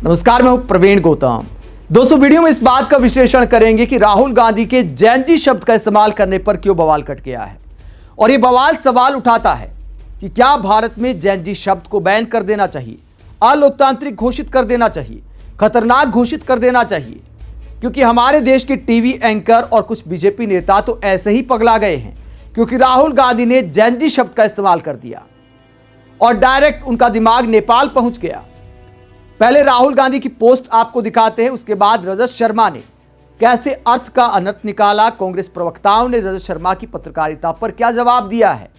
नमस्कार, मैं हूं प्रवीण गौतम। दोस्तों, वीडियो में इस बात का विश्लेषण करेंगे कि राहुल गांधी के जैनजी शब्द का इस्तेमाल करने पर क्यों बवाल कट गया है। और यह बवाल सवाल उठाता है कि क्या भारत में जैनजी शब्द को बैन कर देना चाहिए, अलोकतांत्रिक घोषित कर देना चाहिए, खतरनाक घोषित कर देना चाहिए। क्योंकि हमारे देश के टीवी एंकर और कुछ बीजेपी नेता तो ऐसे ही पगला गए हैं क्योंकि राहुल गांधी ने जैनजी शब्द का इस्तेमाल कर दिया और डायरेक्ट उनका दिमाग नेपाल पहुंच गया। पहले राहुल गांधी की पोस्ट आपको दिखाते हैं, उसके बाद रजत शर्मा ने कैसे अर्थ का अनर्थ निकाला। कांग्रेस प्रवक्ताओं ने रजत शर्मा की पत्रकारिता पर क्या जवाब दिया है।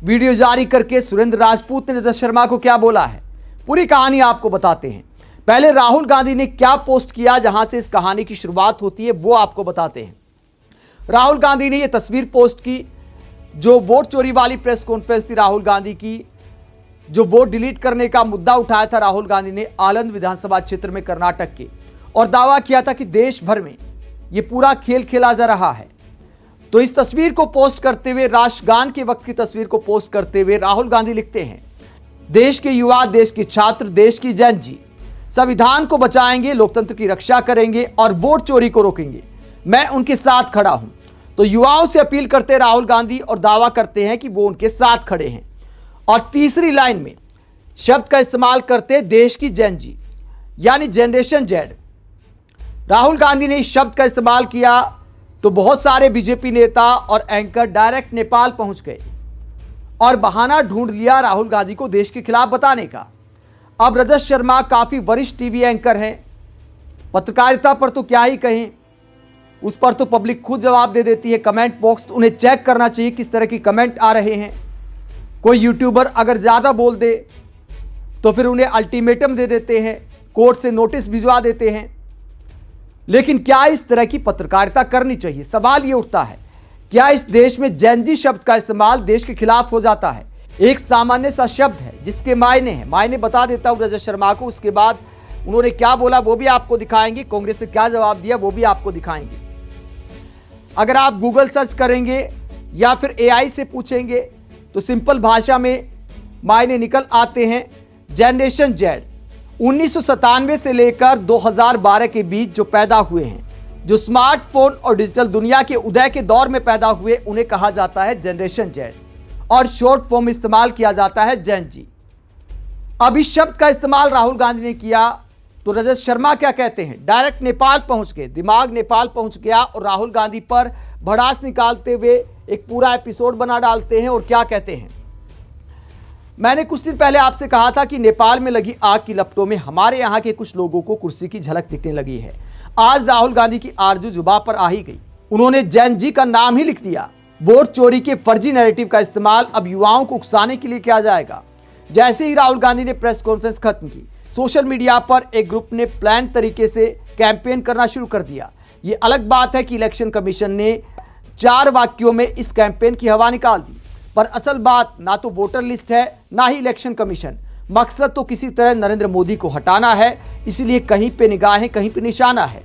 वीडियो जारी करके सुरेंद्र राजपूत ने रजत शर्मा को क्या बोला है, पूरी कहानी आपको बताते हैं। पहले राहुल गांधी ने क्या पोस्ट किया, जहां से इस कहानी की शुरुआत होती है वो आपको बताते हैं। राहुल गांधी ने यह तस्वीर पोस्ट की जो वोट चोरी वाली प्रेस कॉन्फ्रेंस थी राहुल गांधी की, जो वोट डिलीट करने का मुद्दा उठाया था राहुल गांधी ने आलंद विधानसभा क्षेत्र में कर्नाटक के, और दावा किया था कि देश भर में यह पूरा खेल खेला जा रहा है। तो इस तस्वीर को पोस्ट करते हुए, राष्ट्रगान के वक्त की तस्वीर को पोस्ट करते हुए राहुल गांधी लिखते हैं, देश के युवा, देश के छात्र, देश की जैन जी संविधान को बचाएंगे, लोकतंत्र की रक्षा करेंगे और वोट चोरी को रोकेंगे। मैं उनके साथ खड़ा हूं। तो युवाओं से अपील करते राहुल गांधी और दावा करते हैं कि वो उनके साथ खड़े हैं। और तीसरी लाइन में शब्द का इस्तेमाल करते देश की जैन जी, यानी जनरेशन जेड। राहुल गांधी ने इस शब्द का इस्तेमाल किया तो बहुत सारे बीजेपी नेता और एंकर डायरेक्ट नेपाल पहुंच गए और बहाना ढूंढ लिया राहुल गांधी को देश के खिलाफ बताने का। अब रजत शर्मा काफी वरिष्ठ टीवी एंकर हैं, पत्रकारिता पर तो क्या ही कहें, उस पर तो पब्लिक खुद जवाब दे देती है। कमेंट बॉक्स उन्हें चेक करना चाहिए किस तरह की कमेंट आ रहे हैं। कोई यूट्यूबर अगर ज़्यादा बोल दे तो फिर उन्हें अल्टीमेटम दे देते हैं, कोर्ट से नोटिस भिजवा देते हैं। लेकिन क्या इस तरह की पत्रकारिता करनी चाहिए? सवाल ये उठता है, क्या इस देश में जैनजी शब्द का इस्तेमाल देश के खिलाफ हो जाता है? एक सामान्य सा शब्द है जिसके मायने हैं, मायने बता देता हूं रजत शर्मा को। उसके बाद उन्होंने क्या बोला वो भी आपको दिखाएंगे, कांग्रेस से क्या जवाब दिया वो भी आपको दिखाएंगे। अगर आप गूगल सर्च करेंगे या फिर एआई से पूछेंगे तो सिंपल भाषा में मायने निकल आते हैं। जनरेशन जेड 1997 से लेकर 2012 के बीच जो पैदा हुए हैं, जो स्मार्टफोन और डिजिटल दुनिया के उदय के दौर में पैदा हुए, उन्हें कहा जाता है जनरेशन जेड और शॉर्ट फॉर्म में इस्तेमाल किया जाता है जैन जी। अब इस शब्द का इस्तेमाल राहुल गांधी ने किया तो रजत शर्मा क्या कहते हैं, डायरेक्ट नेपाल पहुंच गए, दिमाग नेपाल पहुंच गया और राहुल गांधी पर भड़ास निकालते हुए एक पूरा एपिसोड बना डालते हैं। और क्या कहते हैं, मैंने कुछ दिन पहले आपसे कहा था कि नेपाल में लगी आग की लपटों में हमारे यहां के कुछ लोगों को कुर्सी की झलक दिखने लगी है। आज राहुल गांधी की आरजू जुबान पर आ ही गई, उन्होंने जैन जी का नाम ही लिख दिया। वोट चोरी के फर्जी नैरेटिव का इस्तेमाल अब युवाओं को उकसाने के लिए किया जाएगा। जैसे ही राहुल गांधी ने प्रेस कॉन्फ्रेंस खत्म की, सोशल मीडिया पर एक ग्रुप ने प्लान तरीके से कैंपेन करना शुरू कर दिया। ये अलग बात है कि इलेक्शन कमीशन ने 4 वाक्यों में इस कैंपेन की हवा निकाल दी, पर असल बात ना तो वोटर लिस्ट है ना ही इलेक्शन कमीशन। मकसद तो किसी तरह नरेंद्र मोदी को हटाना है, इसीलिए कहीं पे निगाहें कहीं पे निशाना है।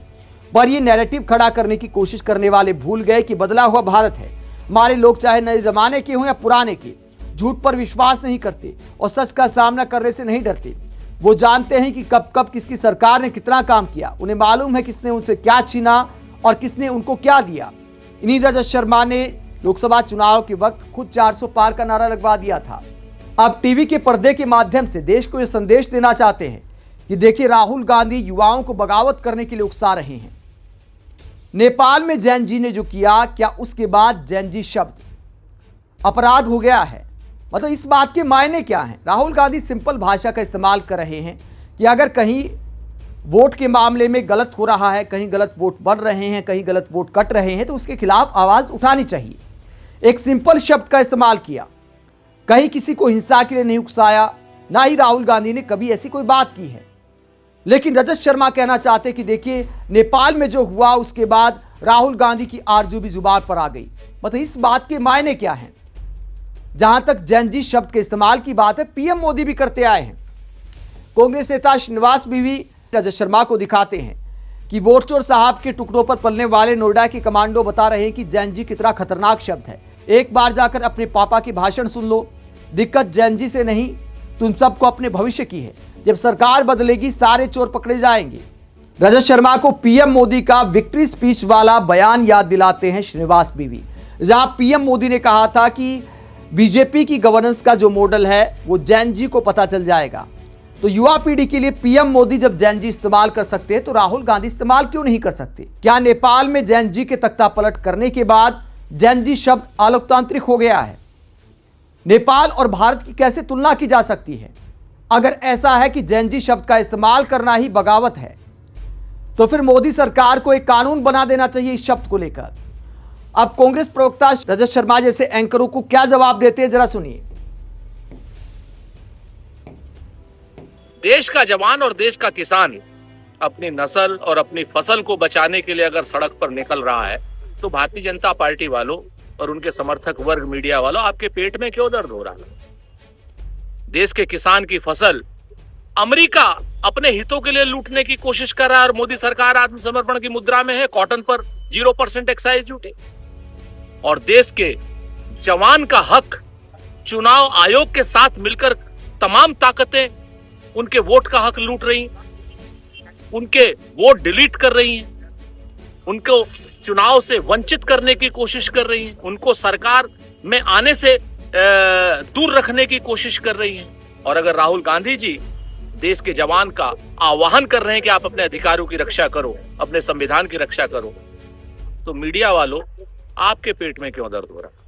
पर ये नैरेटिव खड़ा करने की कोशिश करने वाले भूल गए कि बदला हुआ भारत है। हमारे लोग चाहे नए जमाने के हों या पुराने के, झूठ पर विश्वास नहीं करते और सच का सामना करने से नहीं डरते। वो जानते हैं कि कब कब किसकी सरकार ने कितना काम किया, उन्हें मालूम है किसने उनसे क्या छीना और किसने उनको क्या दिया। इन्हीं रजत शर्मा ने लोकसभा चुनाव के वक्त खुद 400 पार का नारा लगवा दिया था। अब टीवी के पर्दे के माध्यम से देश को यह संदेश देना चाहते हैं कि देखिए, राहुल गांधी युवाओं को बगावत करने के लिए उकसा रहे हैं। नेपाल में जैन जी ने जो किया, क्या उसके बाद जैन जी शब्द अपराध हो गया है? मतलब इस बात के मायने क्या हैं? राहुल गांधी सिंपल भाषा का इस्तेमाल कर रहे हैं कि अगर कहीं वोट के मामले में गलत हो रहा है, कहीं गलत वोट बढ़ रहे हैं, कहीं गलत वोट कट रहे हैं, तो उसके खिलाफ आवाज उठानी चाहिए। एक सिंपल शब्द का इस्तेमाल किया, कहीं किसी को हिंसा के लिए नहीं उकसाया, ना ही राहुल गांधी ने कभी ऐसी कोई बात की है। लेकिन रजत शर्मा कहना चाहते कि देखिए, नेपाल में जो हुआ उसके बाद राहुल गांधी की आरजू भी जुबान पर आ गई। मतलब इस बात के मायने क्या हैं? जहां तक जैनजी शब्द के इस्तेमाल की बात है, पीएम मोदी भी करते आए हैं। कांग्रेस नेता श्रीनिवास भी रजत शर्मा को दिखाते हैं कि वोट चोर साहब के टुकड़ों पर पलने वाले नोएडा के कमांडो बता रहे हैं कि जैनजी कितना खतरनाक शब्द है। एक बार जाकर अपने पापा की भाषण सुन लो। दिक्कत जैनजी से नहीं, तुम सबको अपने भविष्य की है। जब सरकार बदलेगी सारे चोर पकड़े जाएंगे। रजत शर्मा को पीएम मोदी का विक्ट्री स्पीच वाला बयान याद दिलाते हैं श्रीनिवास बीवी, जहां पीएम मोदी ने कहा था कि बीजेपी की गवर्नेंस का जो मॉडल है वो जैन जी को पता चल जाएगा। तो युवा पीढ़ी के लिए पीएम मोदी जब जैन जी इस्तेमाल कर सकते हैं तो राहुल गांधी इस्तेमाल क्यों नहीं कर सकते? क्या नेपाल में जैन जी के तख्ता पलट करने के बाद जैन जी शब्द अलोकतांत्रिक हो गया है? नेपाल और भारत की कैसे तुलना की जा सकती है? अगर ऐसा है कि जैन जी शब्द का इस्तेमाल करना ही बगावत है तो फिर मोदी सरकार को एक कानून बना देना चाहिए इस शब्द को लेकर। अब कांग्रेस प्रवक्ता रजत शर्मा जैसे एंकरों को क्या जवाब देते हैं, जरा सुनिए। देश का जवान और देश का किसान अपनी नस्ल और अपनी फसल को बचाने के लिए अगर सड़क पर निकल रहा है तो भारतीय जनता पार्टी वालों और उनके समर्थक वर्ग, मीडिया वालों, आपके पेट में क्यों दर्द हो रहा है? देश के किसान की फसल अमेरिका अपने हितों के लिए लूटने की कोशिश कर रहा है और मोदी सरकार आत्मसमर्पण की मुद्रा में है। कॉटन पर 0% एक्साइज ड्यूटी और देश के जवान का हक चुनाव आयोग के साथ मिलकर तमाम ताकतें उनके वोट का हक लूट रही, उनके वोट डिलीट कर रही हैं, उनको चुनाव से वंचित करने की कोशिश कर रही हैं, उनको सरकार में आने से दूर रखने की कोशिश कर रही हैं। और अगर राहुल गांधी जी देश के जवान का आह्वान कर रहे हैं कि आप अपने अधिकारों की रक्षा करो, अपने संविधान की रक्षा करो, तो मीडिया वालों आपके पेट में क्यों दर्द हो रहा है?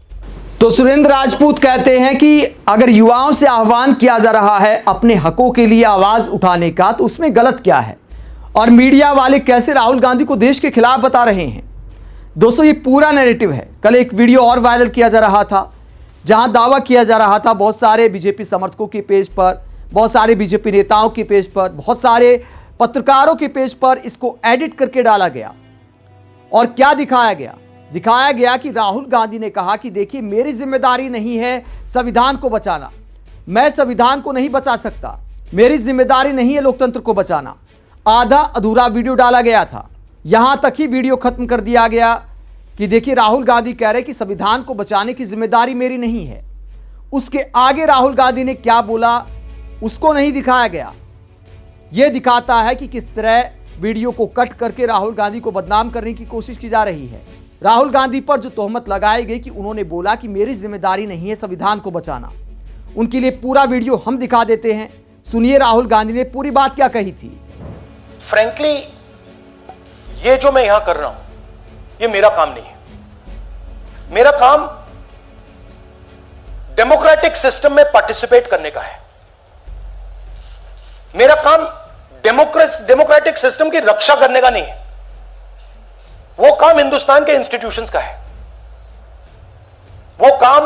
तो सुरेंद्र राजपूत कहते हैं कि अगर युवाओं से आह्वान किया जा रहा है अपने हकों के लिए आवाज उठाने का तो उसमें गलत क्या है? और मीडिया वाले कैसे राहुल गांधी को देश के खिलाफ बता रहे हैं? दोस्तों, ये पूरा नैरेटिव है। कल एक वीडियो और वायरल किया जा रहा था जहां दावा किया जा रहा था बहुत सारे बीजेपी समर्थकों के पेज पर, बहुत सारे बीजेपी नेताओं के पेज पर, बहुत सारे पत्रकारों के पेज पर इसको एडिट करके डाला गया। और क्या दिखाया गया? दिखाया गया कि राहुल गांधी ने कहा कि देखिए, मेरी जिम्मेदारी नहीं है संविधान को बचाना, मैं संविधान को नहीं बचा सकता, मेरी जिम्मेदारी नहीं है लोकतंत्र को बचाना। आधा अधूरा वीडियो डाला गया था। यहां तक ही वीडियो खत्म कर दिया गया कि देखिए, राहुल गांधी कह रहे कि संविधान को बचाने की जिम्मेदारी मेरी नहीं है। उसके आगे राहुल गांधी ने क्या बोला उसको नहीं दिखाया गया। यह दिखाता है कि किस तरह वीडियो को कट करके राहुल गांधी को बदनाम करने की कोशिश की जा रही है। राहुल गांधी पर जो तोहमत लगाई गई कि उन्होंने बोला कि मेरी जिम्मेदारी नहीं है संविधान को बचाना, उनके लिए पूरा वीडियो हम दिखा देते हैं। सुनिए राहुल गांधी ने पूरी बात क्या कही थी। फ्रैंकली, ये जो मैं यहां कर रहा हूं ये मेरा काम नहीं है। मेरा काम डेमोक्रेटिक सिस्टम में पार्टिसिपेट करने का है। मेरा काम डेमोक्रेटिक सिस्टम की रक्षा करने का नहीं है। वो काम हिंदुस्तान के इंस्टीट्यूशंस का है। वो काम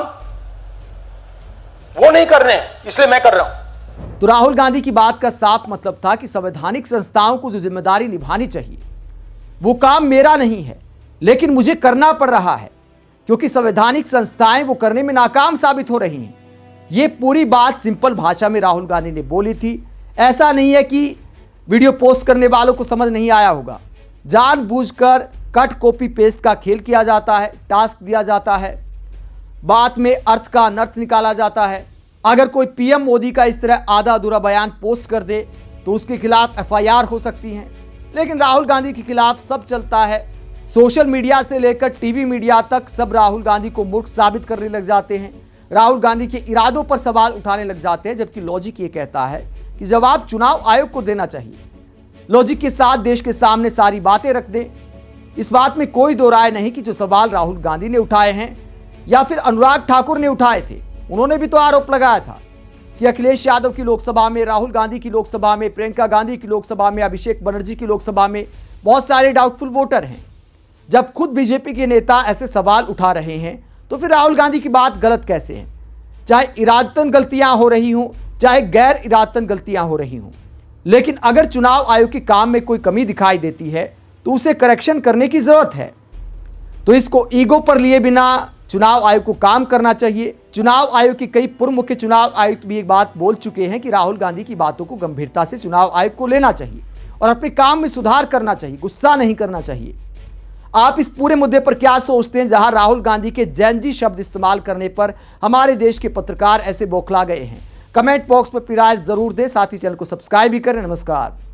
वो नहीं कर रहे हैं, इसलिए मैं कर रहा हूं। तो राहुल गांधी की बात का साफ मतलब था कि संवैधानिक संस्थाओं को जो जिम्मेदारी निभानी चाहिए वो काम मेरा नहीं है, लेकिन मुझे करना पड़ रहा है क्योंकि संवैधानिक संस्थाएं वो करने में नाकाम साबित हो रही हैं। ये पूरी बात सिंपल भाषा में राहुल गांधी ने बोली थी। ऐसा नहीं है कि वीडियो पोस्ट करने वालों को समझ नहीं आया होगा। जानबूझकर कट कॉपी पेस्ट का खेल किया जाता है, टास्क दिया जाता है, बात में अर्थ का अनर्थ निकाला जाता है। अगर कोई पीएम मोदी का इस तरह आधा अधूरा बयान पोस्ट कर दे तो उसके खिलाफ एफआईआर हो सकती है, लेकिन राहुल गांधी के खिलाफ सब चलता है। सोशल मीडिया से लेकर टीवी मीडिया तक सब राहुल गांधी को मूर्ख साबित करने लग जाते हैं, राहुल गांधी के इरादों पर सवाल उठाने लग जाते हैं, जबकि लॉजिक ये कहता है कि जवाब चुनाव आयोग को देना चाहिए। लॉजिक के साथ देश के सामने सारी बातें रख दें। इस बात में कोई दो राय नहीं कि जो सवाल राहुल गांधी ने उठाए हैं या फिर अनुराग ठाकुर ने उठाए थे, उन्होंने भी तो आरोप लगाया था कि अखिलेश यादव की लोकसभा में, राहुल गांधी की लोकसभा में, प्रियंका गांधी की लोकसभा में, अभिषेक बनर्जी की लोकसभा में बहुत सारे डाउटफुल वोटर हैं। जब खुद बीजेपी के नेता ऐसे सवाल उठा रहे हैं तो फिर राहुल गांधी की बात गलत कैसे है? चाहे इरादतन गलतियां हो रही हों, चाहे गैर इरादतन गलतियां हो रही हों, लेकिन अगर चुनाव आयोग के काम में कोई कमी दिखाई देती है तो उसे करेक्शन करने की जरूरत है। तो इसको ईगो पर लिए बिना चुनाव आयोग को काम करना चाहिए। चुनाव आयोग के कई पूर्व मुख्य चुनाव आयुक्त भी एक बात बोल चुके हैं कि राहुल गांधी की बातों को गंभीरता से चुनाव आयोग को लेना चाहिए और अपने काम में सुधार करना चाहिए, गुस्सा नहीं करना चाहिए। आप इस पूरे मुद्दे पर क्या सोचते हैं जहां राहुल गांधी के जैन जी शब्द इस्तेमाल करने पर हमारे देश के पत्रकार ऐसे बौखला गए हैं? कमेंट बॉक्स में अपनी राय जरूर दें, साथ ही चैनल को सब्सक्राइब भी करें। नमस्कार।